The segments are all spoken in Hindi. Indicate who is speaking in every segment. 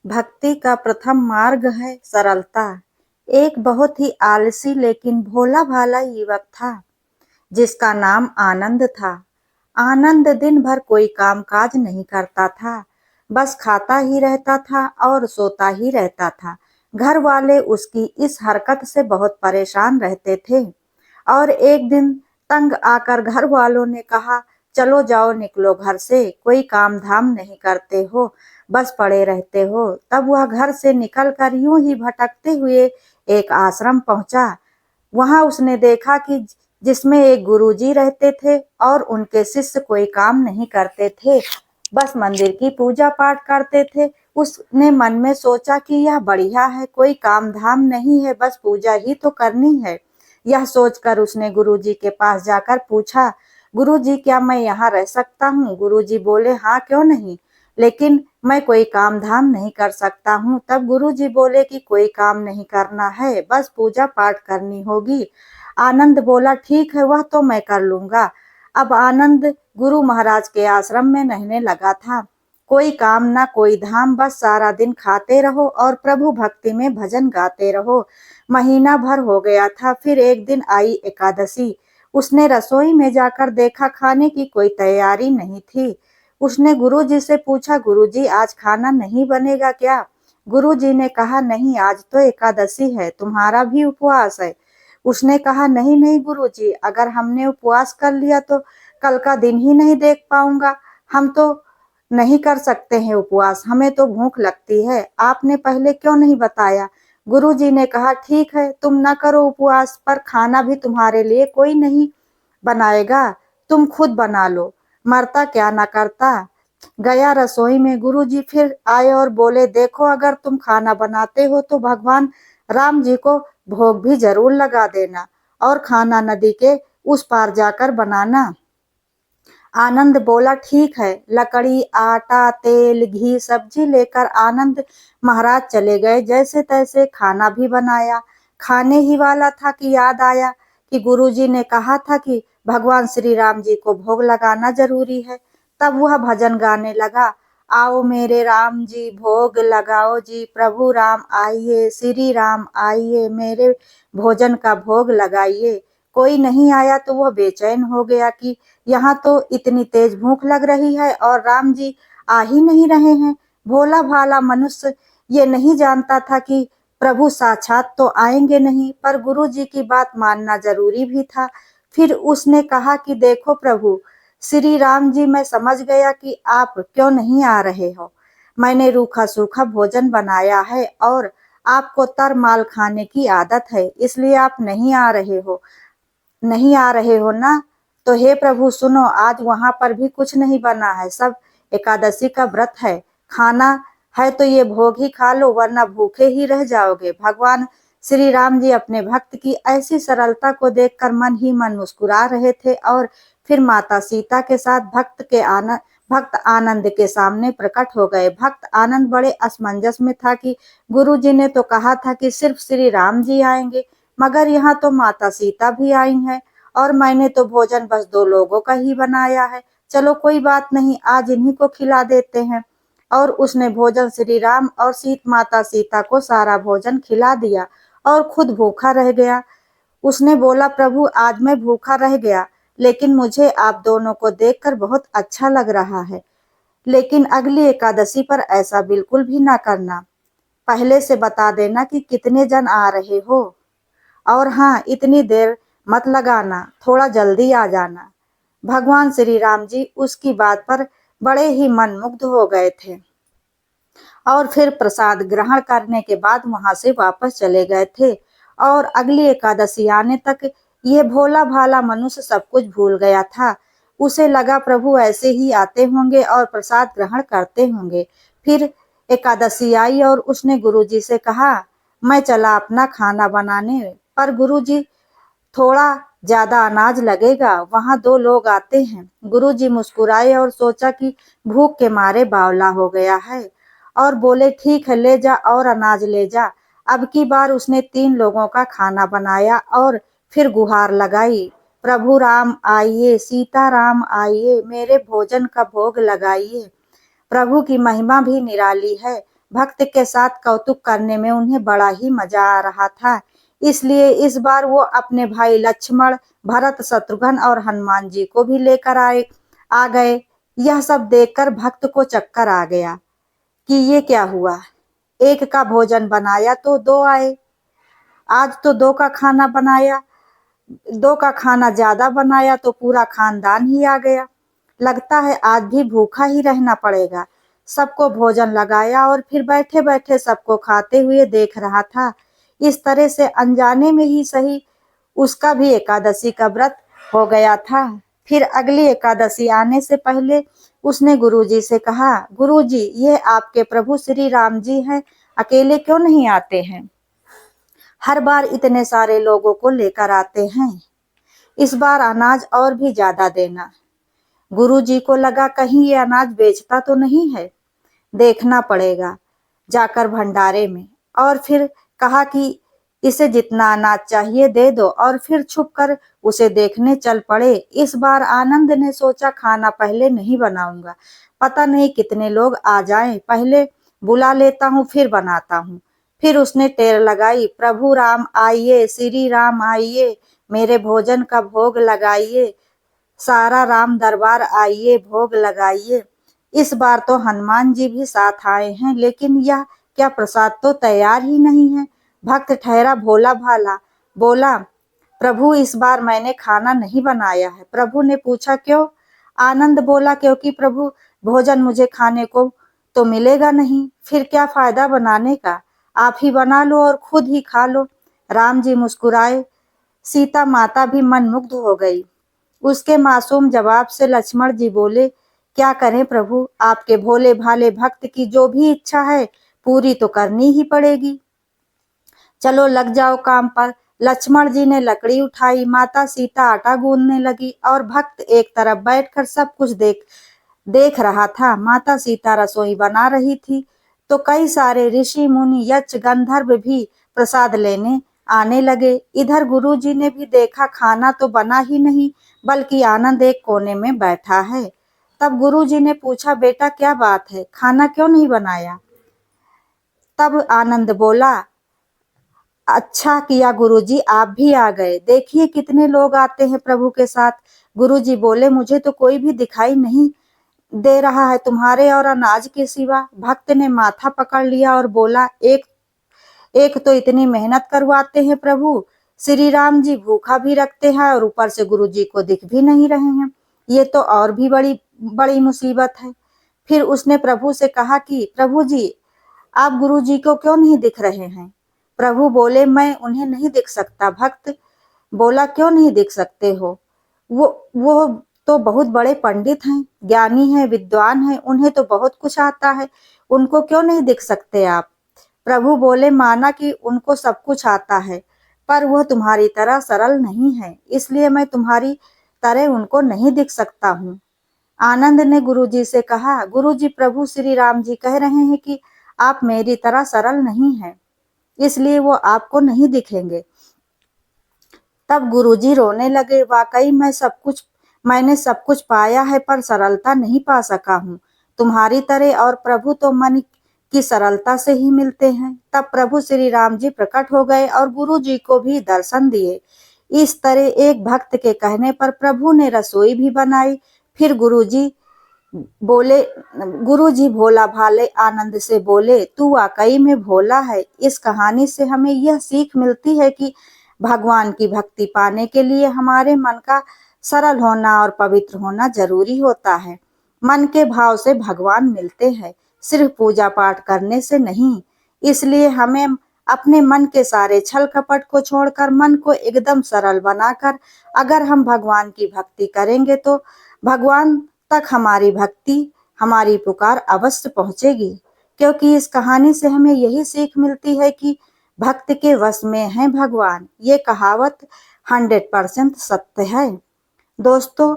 Speaker 1: भक्ति का प्रथम मार्ग है सरलता। एक बहुत ही आलसी लेकिन भोला भाला युवक था जिसका नाम आनंद था। आनंद दिन भर कोई काम काज नहीं करता था, बस खाता ही रहता था और सोता ही रहता था। घर वाले उसकी इस हरकत से बहुत परेशान रहते थे और एक दिन तंग आकर घर वालों ने कहा, चलो जाओ निकलो घर से, कोई काम धाम नहीं करते हो, बस पड़े रहते हो। तब वह घर से निकलकर यूं ही भटकते हुए एक आश्रम पहुंचा। वहां उसने देखा कि जिसमें एक गुरुजी रहते थे और उनके शिष्य कोई काम नहीं करते थे, बस मंदिर की पूजा पाठ करते थे। उसने मन में सोचा कि यह बढ़िया है, कोई काम धाम नहीं है, बस पूजा ही तो करनी है। यह सोचकर उसने गुरुजी के पास जाकर पूछा, गुरुजी क्या मैं यहाँ रह सकता हूँ? गुरुजी बोले, हाँ क्यों नहीं, लेकिन मैं कोई काम धाम नहीं कर सकता हूँ। तब गुरुजी बोले कि कोई काम नहीं करना है, बस पूजा पाठ करनी होगी। आनंद बोला, ठीक है, वह तो मैं कर लूंगा। अब आनंद गुरु महाराज के आश्रम में रहने लगा था। कोई काम ना कोई धाम, बस सारा दिन खाते रहो और प्रभु भक्ति में भजन गाते रहो। महीना भर हो गया था, फिर एक दिन आई एकादशी। उसने रसोई में जाकर देखा, खाने की कोई तैयारी नहीं थी। उसने गुरुजी से पूछा, गुरुजी आज खाना नहीं बनेगा क्या? गुरुजी ने कहा, नहीं, आज तो एकादशी है, तुम्हारा भी उपवास है। उसने कहा, नहीं नहीं गुरुजी, अगर हमने उपवास कर लिया तो कल का दिन ही नहीं देख पाऊंगा। हम तो नहीं कर सकते हैं उपवास, हमें तो भूख लगती है, आपने पहले क्यों नहीं बताया? गुरुजी ने कहा, ठीक है, तुम न करो उपवास, पर खाना भी तुम्हारे लिए कोई नहीं बनाएगा, तुम खुद बना लो, मरता क्या ना करता। गया रसोई में। गुरुजी फिर आए और बोले, देखो अगर तुम खाना बनाते हो तो भगवान राम जी को भोग भी जरूर लगा देना और खाना नदी के उस पार जाकर बनाना। आनंद बोला, ठीक है। लकड़ी, आटा, तेल, घी, सब्जी लेकर आनंद महाराज चले गए। जैसे तैसे खाना भी बनाया। खाने ही वाला था कि याद आया कि गुरुजी ने कहा था कि भगवान श्री राम जी को भोग लगाना जरूरी है। तब वह भजन गाने लगा, आओ मेरे राम जी भोग लगाओ जी, प्रभु राम आइए, श्री राम आइए, मेरे भोजन का भोग लगाइए। कोई नहीं आया तो वह बेचैन हो गया कि यहाँ तो इतनी तेज भूख लग रही है और राम जी आ ही नहीं रहे हैं। भोला भाला मनुष्य ये नहीं जानता था कि प्रभु साक्षात तो आएंगे नहीं, पर गुरु जी की बात मानना जरूरी भी था। फिर उसने कहा कि देखो प्रभु श्री राम जी, मैं समझ गया कि आप क्यों नहीं आ रहे हो। मैंने रूखा सूखा भोजन बनाया है और आपको तर माल खाने की आदत है, इसलिए आप नहीं आ रहे हो ना? तो हे प्रभु सुनो, आज वहां पर भी कुछ नहीं बना है, सब एकादशी का व्रत है। खाना है तो ये भोग ही खा लो, वरना भूखे ही रह जाओगे। भगवान श्री राम जी अपने भक्त की ऐसी सरलता को देखकर मन ही मन मुस्कुरा रहे थे और फिर माता सीता के साथ भक्त आनंद के सामने प्रकट हो गए। भक्त आनंद बड़े असमंजस में था कि गुरु जी ने तो कहा था कि सिर्फ श्री राम जी आएंगे, मगर यहाँ तो माता सीता भी आई हैं और मैंने तो भोजन बस दो लोगों का ही बनाया है। चलो कोई बात नहीं, आज इन्हीं को खिला देते हैं। और उसने भोजन श्री राम और माता सीता को सारा भोजन खिला दिया और खुद भूखा रह गया। उसने बोला, प्रभु आज मैं भूखा रह गया, लेकिन मुझे आप दोनों को देखकर बहुत अच्छा लग रहा है। लेकिन अगली एकादशी पर ऐसा बिल्कुल भी ना करना। पहले से बता देना कि कितने जन आ रहे हो, और हाँ, इतनी देर मत लगाना, थोड़ा जल्दी आ जाना। भगवान श्री राम जी उसकी बात पर बड़े ही मनमुग्ध हो गए थे और फिर प्रसाद ग्रहण करने के बाद वहां से वापस चले गए थे। और अगली एकादशी आने तक ये भोला भाला मनुष्य सब कुछ भूल गया था। उसे लगा प्रभु ऐसे ही आते होंगे और प्रसाद ग्रहण करते होंगे। फिर एकादशी आई और उसने गुरुजी से कहा, मैं चला अपना खाना बनाने, पर गुरुजी थोड़ा ज्यादा अनाज लगेगा, वहां दो लोग आते हैं। गुरुजी मुस्कुराए और सोचा कि भूख के मारे बावला हो गया है और बोले, ठीक है, ले जा और अनाज ले जा। अब की बार उसने 3 लोगों का खाना बनाया और फिर गुहार लगाई, प्रभु राम आइए, सीता राम आइए, मेरे भोजन का भोग लगाइए। प्रभु की महिमा भी निराली है। भक्त के साथ कौतुक करने में उन्हें बड़ा ही मजा आ रहा था। इसलिए इस बार वो अपने भाई लक्ष्मण, भरत, शत्रुघ्न और हनुमान जी को भी लेकर आ गए। यह सब देखकर भक्त को चक्कर आ गया कि ये क्या हुआ, एक का भोजन बनाया तो दो आए, आज तो दो का खाना बनाया, दो का खाना ज्यादा बनाया तो पूरा खानदान ही आ गया। लगता है आज भी भूखा ही रहना पड़ेगा। सबको भोजन लगाया और फिर बैठे बैठे सबको खाते हुए देख रहा था। इस तरह से अनजाने में ही सही उसका भी एकादशी का व्रत हो गया था। फिर अगली एकादशी आने से पहले उसने गुरुजी से कहा, गुरुजी ये आपके प्रभु श्री राम जी हैं, अकेले क्यों नहीं आते हैं? हर बार इतने सारे लोगों को लेकर आते हैं, इस बार अनाज और भी ज्यादा देना। गुरुजी को लगा कहीं ये अनाज बेचता तो नहीं है, देखना पड़ेगा जाकर भंडारे में। और फिर कहा कि इसे जितना अनाज चाहिए दे दो, और फिर छुपकर उसे देखने चल पड़े। इस बार आनंद ने सोचा खाना पहले नहीं बनाऊंगा, पता नहीं कितने लोग आ जाएं, पहले बुला लेता हूँ फिर बनाता हूँ। फिर उसने टेर लगाई, प्रभु राम आइए, श्री राम आइए, मेरे भोजन का भोग लगाइए, सारा राम दरबार आइए, भोग लगाइए। इस बार तो हनुमान जी भी साथ आए हैं, लेकिन यह क्या प्रसाद तो तैयार ही नहीं है। भक्त ठहरा भोला भाला, बोला, प्रभु इस बार मैंने खाना नहीं बनाया है। प्रभु ने पूछा क्यों? आनंद बोला, क्योंकि प्रभु भोजन मुझे खाने को तो मिलेगा नहीं, फिर क्या फायदा बनाने का, आप ही बना लो और खुद ही खा लो। राम जी मुस्कुराए, सीता माता भी मनमुग्ध हो गई। उसके मासूम जवाब से लक्ष्मण जी बोले, क्या करें प्रभु, आपके भोले भाले भक्त की जो भी इच्छा है पूरी तो करनी ही पड़ेगी। चलो लग जाओ काम पर। लक्ष्मण जी ने लकड़ी उठाई, माता सीता आटा गूंदने लगी और भक्त एक तरफ बैठकर सब कुछ देख रहा था। माता सीता रसोई बना रही थी तो कई सारे ऋषि मुनि यक्ष गंधर्व भी प्रसाद लेने आने लगे। इधर गुरुजी ने भी देखा खाना तो बना ही नहीं, बल्कि आनंद एक कोने में बैठा है। तब गुरुजी ने पूछा, बेटा क्या बात है, खाना क्यों नहीं बनाया? तब आनंद बोला, अच्छा किया गुरुजी आप भी आ गए, देखिए कितने लोग आते हैं प्रभु के साथ। गुरुजी बोले, मुझे तो कोई भी दिखाई नहीं दे रहा है तुम्हारे और अनाज के सिवा। भक्त ने माथा पकड़ लिया और बोला, एक एक तो इतनी मेहनत करवाते हैं प्रभु, श्री राम जी भूखा भी रखते हैं और ऊपर से गुरुजी को दिख भी नहीं रहे हैं, ये तो और भी बड़ी बड़ी मुसीबत है। फिर उसने प्रभु से कहा कि प्रभु जी आप गुरुजी को क्यों नहीं दिख रहे हैं? प्रभु बोले, मैं उन्हें नहीं दिख सकता। भक्त बोला, क्यों नहीं दिख सकते हो? वो तो बहुत बड़े पंडित हैं, ज्ञानी हैं, विद्वान हैं, उन्हें तो बहुत कुछ आता है, उनको क्यों नहीं दिख सकते आप? प्रभु बोले, माना कि उनको सब कुछ आता है, पर वह तुम्हारी तरह सरल नहीं है, इसलिए मैं तुम्हारी तरह उनको नहीं दिख सकता हूँ। आनंद ने गुरुजी से कहा, गुरुजी प्रभु श्री राम जी कह रहे हैं कि आप मेरी तरह सरल नहीं हैं, इसलिए वो आपको नहीं दिखेंगे। तब गुरुजी रोने लगे, वाकई मैंने सब कुछ पाया है पर सरलता नहीं पा सका हूँ तुम्हारी तरह, और प्रभु तो मन की सरलता से ही मिलते हैं। तब प्रभु श्री राम जी प्रकट हो गए और गुरु जी को भी दर्शन दिए। इस तरह एक भक्त के कहने पर प्रभु ने रसोई भी बनाई। फिर गुरु जी भोला भाले आनंद से बोले, तू वाकई में भोला है। इस कहानी से हमें यह सीख मिलती है कि भगवान की भक्ति पाने के लिए हमारे मन का सरल होना और पवित्र होना जरूरी होता है। मन के भाव से भगवान मिलते हैं, सिर्फ पूजा पाठ करने से नहीं। इसलिए हमें अपने मन के सारे छल कपट को छोड़कर मन को एकदम सरल बनाकर अगर हम भगवान की भक्ति करेंगे तो भगवान तक हमारी भक्ति, हमारी पुकार अवश्य पहुंचेगी। क्योंकि इस कहानी से हमें यही सीख मिलती है कि भक्त के वश में है भगवान। ये कहावत 100% सत्य है। दोस्तों,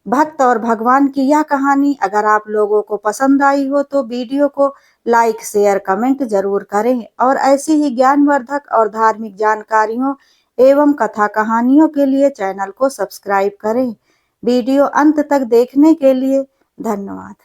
Speaker 1: भक्त और भगवान की यह कहानी अगर आप लोगों को पसंद आई हो तो वीडियो को लाइक, शेयर, कमेंट जरूर करें और ऐसी ही ज्ञानवर्धक और धार्मिक जानकारियों एवं कथा कहानियों के लिए चैनल को सब्सक्राइब करें। वीडियो अंत तक देखने के लिए धन्यवाद।